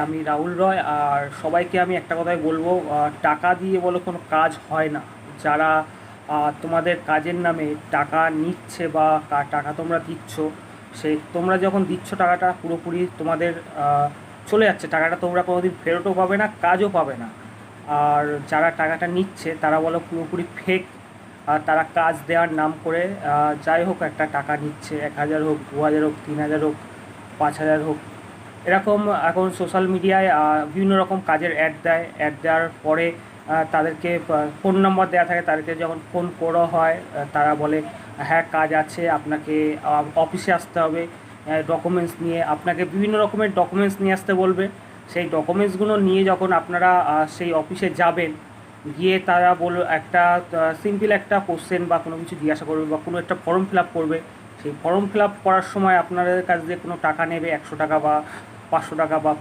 আমি রাহুল রয়। আর সবাইকে আমি একটা কথাই বলবো, টাকা দিয়ে বলে কোনো কাজ হয় না। যারা তোমাদের কাজের নামে টাকা নিচ্ছে বা টাকা তোমরা দিচ্ছ, তোমরা যখন দিচ্ছ টাকাটা পুরোপুরি তোমাদের চলে যাচ্ছে, টাকাটা তোমরা কোনোদিন ফেরতও পাবে না, কাজও পাবে না। আর যারা টাকাটা নিচ্ছে তারা বলো পুরোপুরি ফেক। আর তারা কাজ দেওয়ার নাম করে যাই হোক একটা টাকা নিচ্ছে, 1,000 হোক, 2,000 হোক, 3,000 হোক, 5,000 হোক, এরকম। এখন সোশ্যাল মিডিয়ায় বিভিন্ন রকম কাজের অ্যাড দেয়। অ্যাড দেওয়ার পরে তাদেরকে ফোন নম্বর দেওয়া থাকে, তাদেরকে যখন ফোন করা হয় তারা বলে হ্যাঁ কাজ আছে, আপনাকে অফিসে আসতে হবে, ডকুমেন্টস নিয়ে আপনাকে বিভিন্ন রকমের ডকুমেন্টস নিয়ে আসতে বলবে। সেই ডকুমেন্টসগুলো নিয়ে যখন আপনারা সেই অফিসে যাবেন, গিয়ে তারা একটা সিম্পল একটা কোশ্চেন বা কোনো কিছু জিজ্ঞাসা করবে বা কোনো একটা ফর্ম ফিল আপ করবে। সেই ফর্ম ফিল আপ করার সময় আপনাদের কাছ দিয়ে কোনো টাকা নেবে, 100 টাকা বা 500 টাকা বা